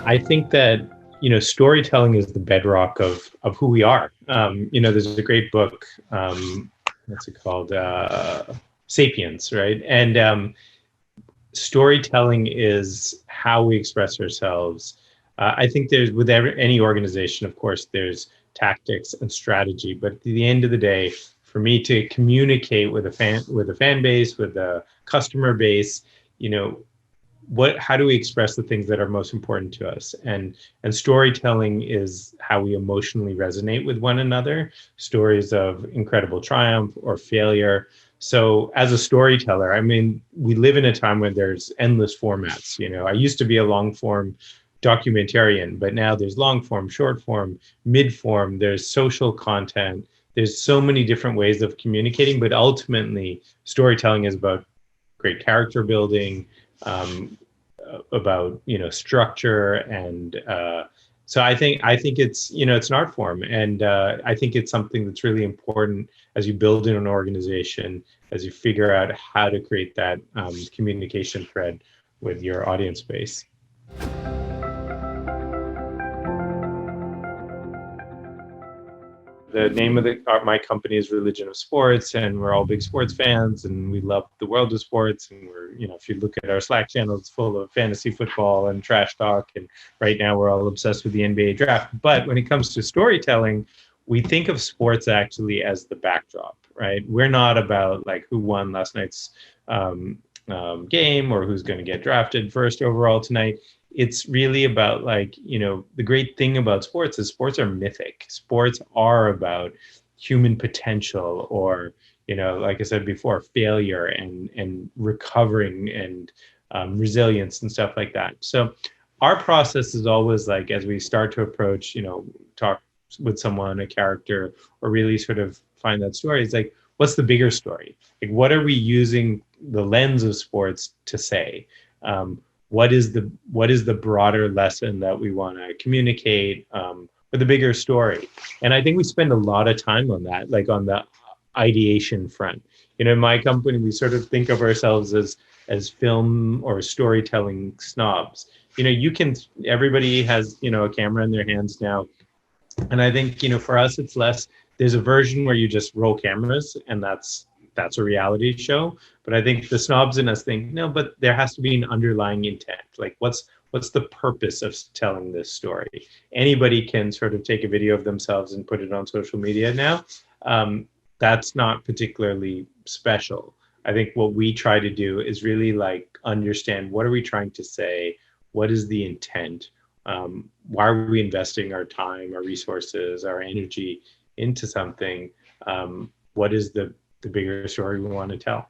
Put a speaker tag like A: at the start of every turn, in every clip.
A: I think that, storytelling is the bedrock of who we are. There's a great book, what's it called? Sapiens, right? And storytelling is how we express ourselves. I think there's, with any organization, of course, there's tactics and strategy, but at the end of the day, for me to communicate with a fan base, with a customer base, you know, how do we express the things that are most important to us? And storytelling is how we emotionally resonate with one another, stories of incredible triumph or failure. So as a storyteller, I mean, we live in a time when there's endless formats. I used to be a long form documentarian, but now there's long form, short form, mid form, there's social content. There's so many different ways of communicating, but ultimately storytelling is about great character building, about structure, and so I think it's an art form, and I think it's something that's really important as you build in an organization, as you figure out how to create that communication thread with your audience base. The name of my company is Religion of Sports, and we're all big sports fans, and we love the world of sports. And we're, if you look at our Slack channel, it's full of fantasy football and trash talk. And right now we're all obsessed with the NBA draft. But when it comes to storytelling, we think of sports actually as the backdrop, right? We're not about like who won last night's game or who's going to get drafted first overall tonight. It's really about the great thing about sports is sports are mythic. Sports are about human potential, or, like I said before, failure and recovering and resilience and stuff like that. So our process is always like, as we start to approach, talk with someone, a character, or really sort of find that story, it's like, what's the bigger story? Like, what are we using the lens of sports to say? What is the broader lesson that we want to communicate, with the bigger story? And I think we spend a lot of time on that, like on the ideation front. In my company, we sort of think of ourselves as film or storytelling snobs. Everybody has, a camera in their hands now. And I think, for us, it's less, there's a version where you just roll cameras and that's a reality show. But I think the snobs in us think, no, but there has to be an underlying intent. Like, what's the purpose of telling this story? Anybody can sort of take a video of themselves and put it on social media now. That's not particularly special. I think what we try to do is really understand, what are we trying to say? What is the intent? Why are we investing our time, our resources, our energy into something? What is the bigger story we want to tell?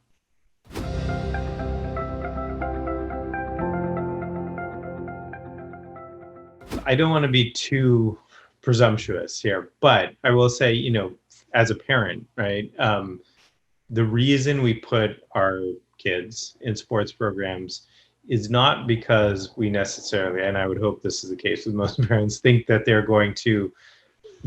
A: I don't want to be too presumptuous here, but I will say, as a parent, right, the reason we put our kids in sports programs is not because we necessarily, and I would hope this is the case with most parents, think that they're going to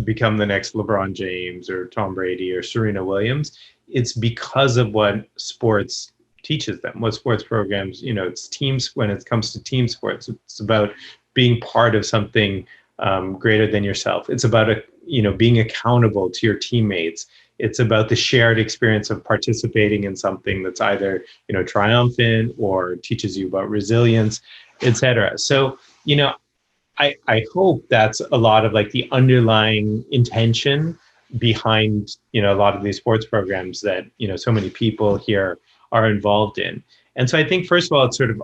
A: become the next LeBron James or Tom Brady or Serena Williams. It's because of what sports teaches them, what sports programs, it's teams. When it comes to team sports, it's about being part of something greater than yourself. It's about being accountable to your teammates. It's about the shared experience of participating in something that's either triumphant or teaches you about resilience, etc. So I hope that's a lot of the underlying intention behind a lot of these sports programs that so many people here are involved in. And so I think, first of all, it's sort of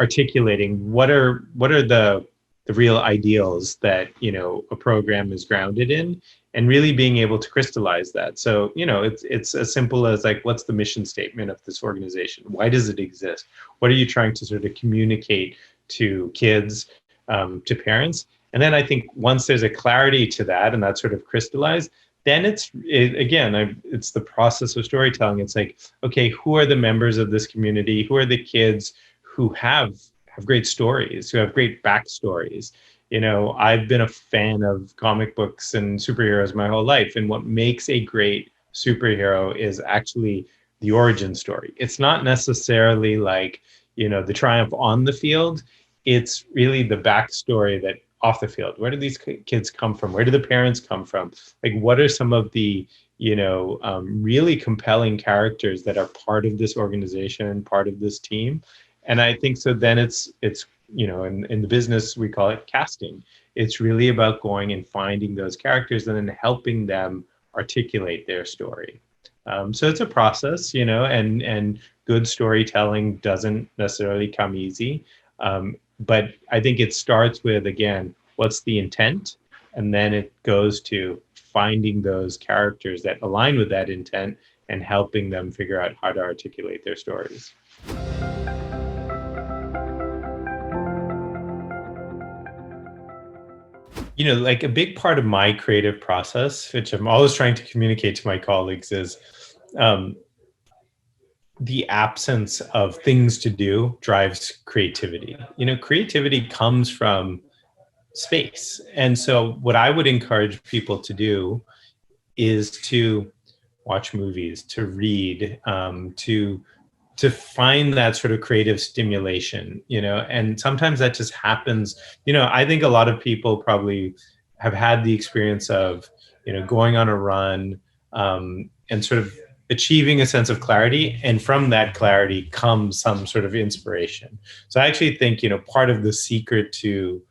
A: articulating what are the real ideals that a program is grounded in, and really being able to crystallize that. So it's as simple as what's the mission statement of this organization? Why does it exist? What are you trying to sort of communicate to kids, to parents? And then I think once there's a clarity to that, and that's sort of crystallized, then it's the process of storytelling. It's like, okay, who are the members of this community? Who are the kids who have great stories, who have great backstories? I've been a fan of comic books and superheroes my whole life. And what makes a great superhero is actually the origin story. It's not necessarily the triumph on the field. it's really the backstory that off the field. Where do these kids come from? Where do the parents come from? Like, what are some of the, really compelling characters that are part of this organization, part of this team? And I think so. Then it's in the business we call it casting. It's really about going and finding those characters and then helping them articulate their story. So it's a process, and good storytelling doesn't necessarily come easy. But I think it starts with, again, what's the intent? And then it goes to finding those characters that align with that intent and helping them figure out how to articulate their stories. Like a big part of my creative process, which I'm always trying to communicate to my colleagues, is um, the absence of things to do drives creativity. Creativity comes from space. And so, what I would encourage people to do is to watch movies, to read, to find that sort of creative stimulation, and sometimes that just happens. I think a lot of people probably have had the experience of, going on a run, and sort of achieving a sense of clarity. And from that clarity comes some sort of inspiration. So I actually think, part of the secret to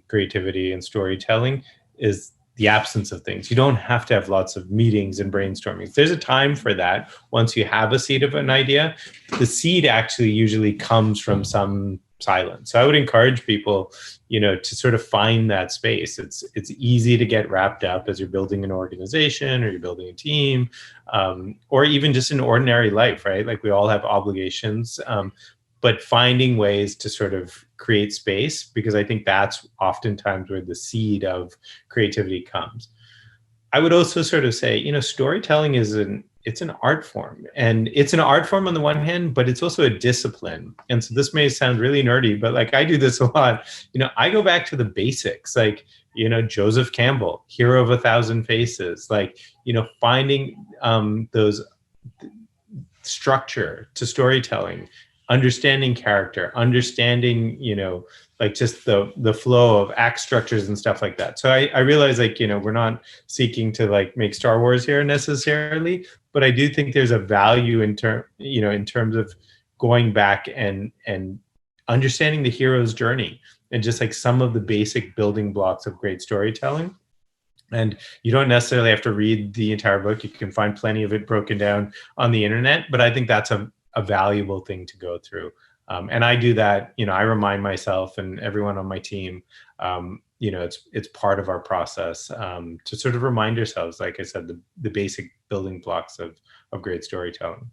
A: creativity and storytelling is the absence of things. You don't have to have lots of meetings and brainstorming. There's a time for that. Once you have a seed of an idea, the seed actually usually comes from some silence. So I would encourage people, to sort of find that space. It's easy to get wrapped up as you're building an organization or you're building a team, or even just in ordinary life, right? Like we all have obligations. But finding ways to sort of create space, because I think that's oftentimes where the seed of creativity comes. I would also sort of say, storytelling it's an art form, and it's an art form on the one hand, but it's also a discipline. And so this may sound really nerdy, but like I do this a lot. I go back to the basics, like, Joseph Campbell, Hero of a Thousand Faces, like, finding those structure to storytelling, understanding character, understanding, like just the flow of act structures and stuff like that. So I realize, like, we're not seeking to like make Star Wars here necessarily, but I do think there's a value in terms of going back and understanding the hero's journey and just like some of the basic building blocks of great storytelling. And you don't necessarily have to read the entire book. You can find plenty of it broken down on the internet, but I think that's a valuable thing to go through. And I do that. I remind myself and everyone on my team, it's part of our process, to sort of remind ourselves, like I said, the basic building blocks of great storytelling.